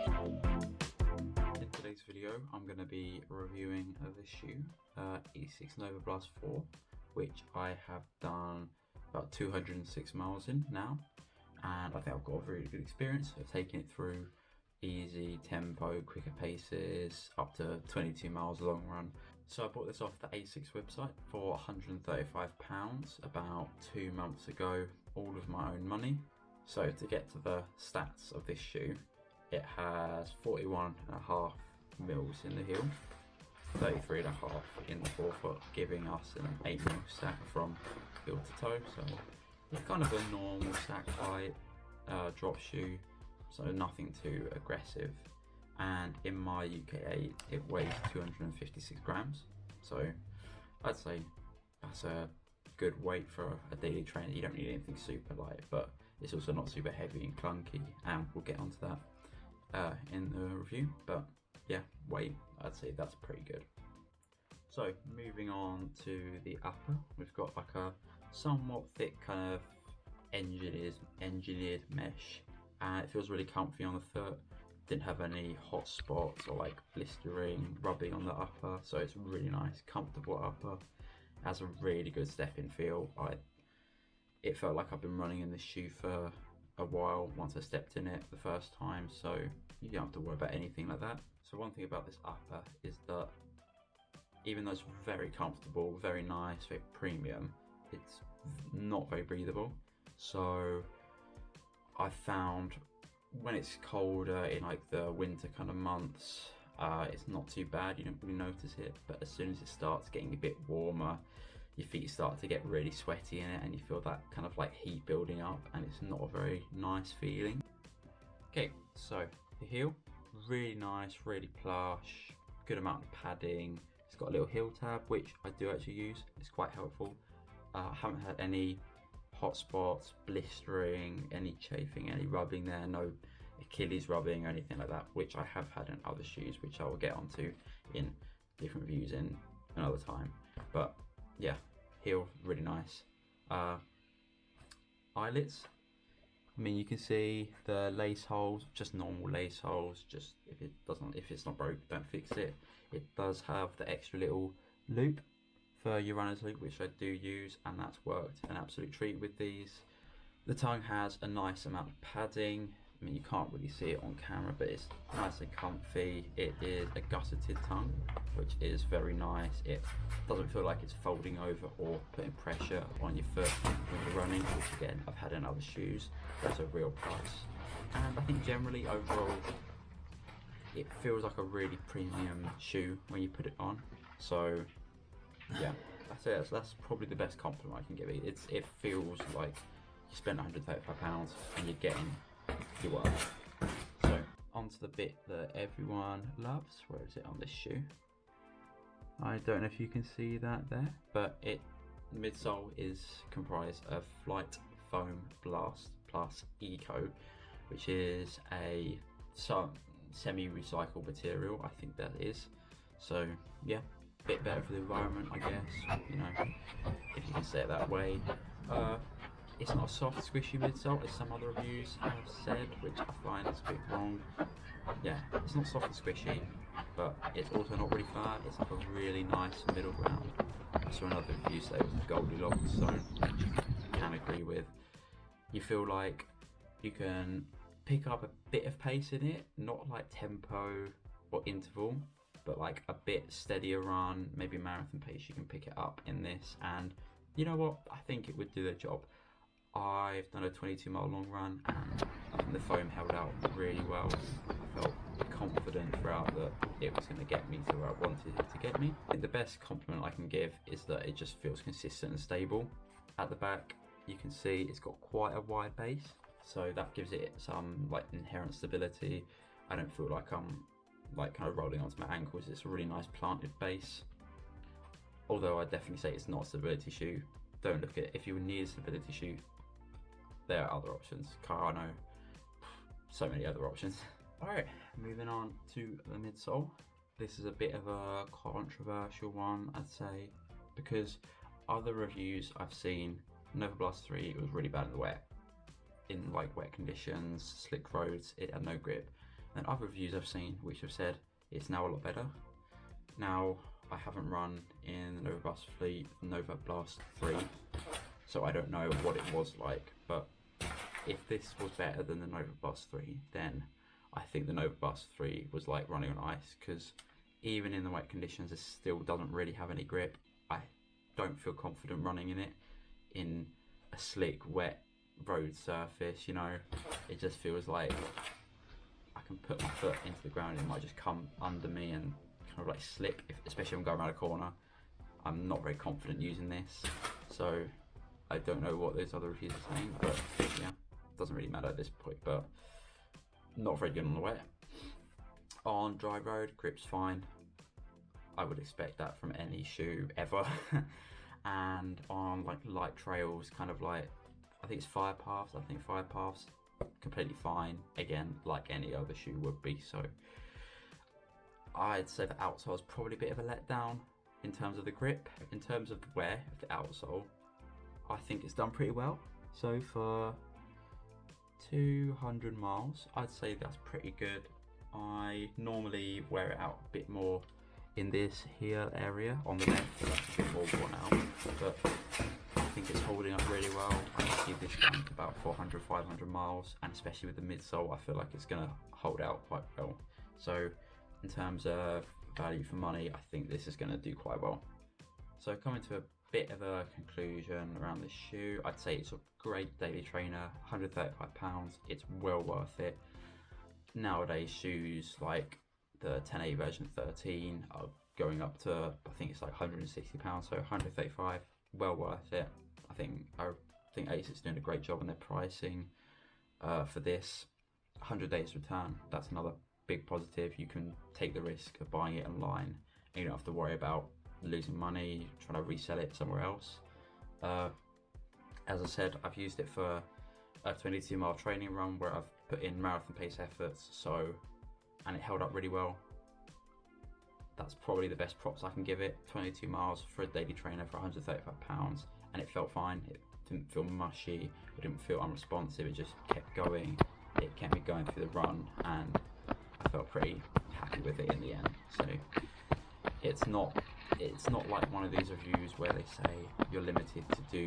In today's video, I'm going to be reviewing this shoe, Asics Novablast 4, which I have done about 206 miles in now, and I think I've got a really good experience of taking it through easy tempo, quicker paces, up to 22 miles long run. So I bought this off the Asics website for £135 about 2 months ago, all of my own money. So to get to the stats of this shoe, it has 41.5 mils in the heel, 33.5 in the forefoot, giving us an 8 mil stack from heel to toe. So it's kind of a normal stack height drop shoe, so nothing too aggressive. And in my UK8, it weighs 256 grams. So I'd say that's a good weight for a daily trainer. You don't need anything super light, but it's also not super heavy and clunky, and we'll get onto that in the review. But yeah, weight, I'd say that's pretty good. So moving on to the upper, we've got like a somewhat thick kind of engineered mesh, and it feels really comfy on the foot. Didn't have any hot spots or like blistering, rubbing on the upper, so it's really nice, comfortable upper. Has a really good step-in feel. It felt like I've been running in this shoe for a while once I stepped in it the first time, so you don't have to worry about anything like that. So one thing about this upper is that even though it's very comfortable, very nice, very premium, it's not very breathable. So I found when it's colder in like the winter kind of months, it's not too bad, you don't really notice it, but as soon as it starts getting a bit warmer, your feet start to get really sweaty in it, and you feel that kind of like heat building up, and it's not a very nice feeling. Okay, so the heel, really nice, really plush, good amount of padding. It's got a little heel tab, which I do actually use. It's quite helpful. I haven't had any hot spots, blistering, any chafing, any rubbing there, no Achilles rubbing or anything like that, which I have had in other shoes, which I will get onto in different views in another time. But yeah, heel, really nice. Eyelets, I mean, you can see the lace holes, just normal lace holes. Just if it's not broke, don't fix it. It does have the extra little loop for your runner's loop, which I do use, and that's worked an absolute treat with these. The tongue has a nice amount of padding. I mean, you can't really see it on camera, but it's nice and comfy. It is a gusseted tongue, which is very nice. It doesn't feel like it's folding over or putting pressure on your foot when you're running, which again, I've had in other shoes. That's a real plus. And I think generally, overall, it feels like a really premium shoe when you put it on. So yeah, that's probably the best compliment I can give it. It feels like you spent £135 and you're getting your worth. So onto the bit that everyone loves. Where is it on this shoe? I don't know if you can see that there, but the midsole is comprised of Flight Foam Blast Plus Eco, which is a semi-recycled material, I think that is. So yeah, bit better for the environment, I guess, you know, if you can say it that way. It's not a soft, squishy midsole, as some other reviews have said, which I find is a bit wrong. Yeah, it's not soft and squishy, but it's also not really flat. It's like a really nice middle ground. I saw another review say it was the Goldilocks zone, which I can agree with. You feel like you can pick up a bit of pace in it, not like tempo or interval, but like a bit steadier run, maybe marathon pace. You can pick it up in this, and you know what, I think it would do the job. I've done a 22-mile long run, and I think the foam held out really well. I felt confident throughout that it was going to get me to where I wanted it to get me. I think the best compliment I can give is that it just feels consistent and stable. At the back, you can see it's got quite a wide base, so that gives it some like inherent stability. I don't feel like I'm like kind of rolling onto my ankles. It's a really nice planted base. Although I definitely say it's not a stability shoe. Don't look at it. If you need a stability shoe, there are other options. Carano, so many other options. All right, moving on to the midsole. This is a bit of a controversial one, I'd say, because other reviews I've seen, Novablast 3, it was really bad in the wet. In like wet conditions, slick roads, it had no grip. And other reviews I've seen which have said it's now a lot better. Now, I haven't run in the Novablast 3, so I don't know what it was like, but if this was better than the Novablast 3, then I think the Novablast 3 was like running on ice, because even in the wet conditions, it still doesn't really have any grip. I don't feel confident running in it in a slick, wet road surface, you know. It just feels like I can put my foot into the ground and it might just come under me and kind of like slip, especially if I'm going around a corner. I'm not very confident using this, so I don't know what those other reviews are saying, but yeah, doesn't really matter at this point. But not very good on the wet. On dry road, grip's fine. I would expect that from any shoe ever. And on like light trails, kind of like, I think it's fire paths, completely fine. Again, like any other shoe would be. So I'd say the outsole is probably a bit of a letdown in terms of the grip. In terms of the wear of the outsole, I think it's done pretty well. So for 200 miles, I'd say that's pretty good. I normally wear it out a bit more in this here area on the left, so that's a bit more worn out, but I think it's holding up really well. I can see this down to about 400, 500 miles, and especially with the midsole, I feel like it's going to hold out quite well. So in terms of value for money, I think this is going to do quite well. So coming to a bit of a conclusion around this shoe, I'd say it's a great daily trainer, £135, it's well worth it. Nowadays shoes like the 10A version 13 are going up to, I think it's like £160, so 135, well worth it. I think Asics is doing a great job on their pricing for this. 100 days return, that's another big positive. You can take the risk of buying it online and you don't have to worry about losing money trying to resell it somewhere else. As I said, I've used it for a 22-mile training run where I've put in marathon pace efforts, and it held up really well. That's probably the best props I can give it. 22 miles for a daily trainer for £135, and it felt fine. It didn't feel mushy, it didn't feel unresponsive, it just kept going. It kept me going through the run, and I felt pretty happy with it in the end. So it's not like one of these reviews where they say you're limited to do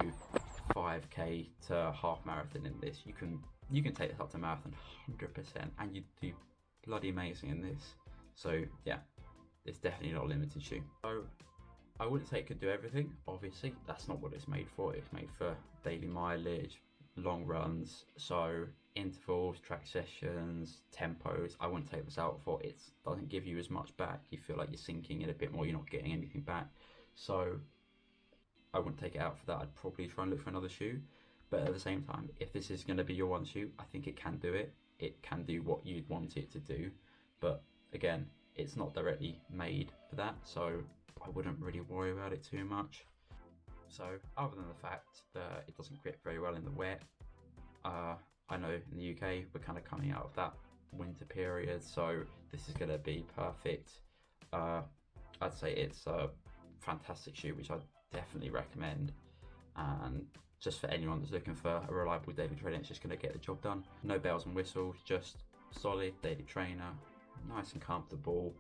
5k to half marathon in this. You can take this up to marathon 100%, and you do bloody amazing in this. So yeah, it's definitely not a limited shoe. So I wouldn't say it could do everything. Obviously, that's not what it's made for. It's made for daily mileage, long runs, so intervals, track sessions, tempos. I wouldn't take this out for. It doesn't give you as much back. You feel like you're sinking in a bit more, you're not getting anything back. So I wouldn't take it out for that. I'd probably try and look for another shoe. But at the same time, if this is going to be your one shoe, I think it can do it. It can do what you'd want it to do. But again, it's not directly made for that, so I wouldn't really worry about it too much. So other than the fact that it doesn't grip very well in the wet, I know in the UK we're kind of coming out of that winter period, so this is going to be perfect. I'd say it's a fantastic shoe which I'd definitely recommend, and just for anyone that's looking for a reliable daily trainer, it's just going to get the job done. No bells and whistles, just solid daily trainer, nice and comfortable.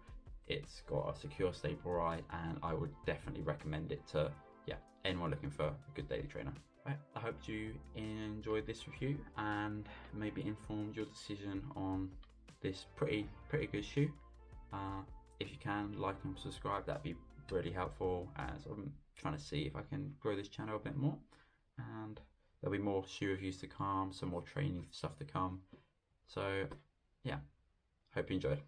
It's got a secure, stable ride, and I would definitely recommend it to anyone looking for a good daily trainer. Right, I hope you enjoyed this review and maybe informed your decision on this pretty good shoe. If you can, like and subscribe, that'd be really helpful, as I'm trying to see if I can grow this channel a bit more, and there'll be more shoe reviews to come, some more training stuff to come. So yeah, hope you enjoyed.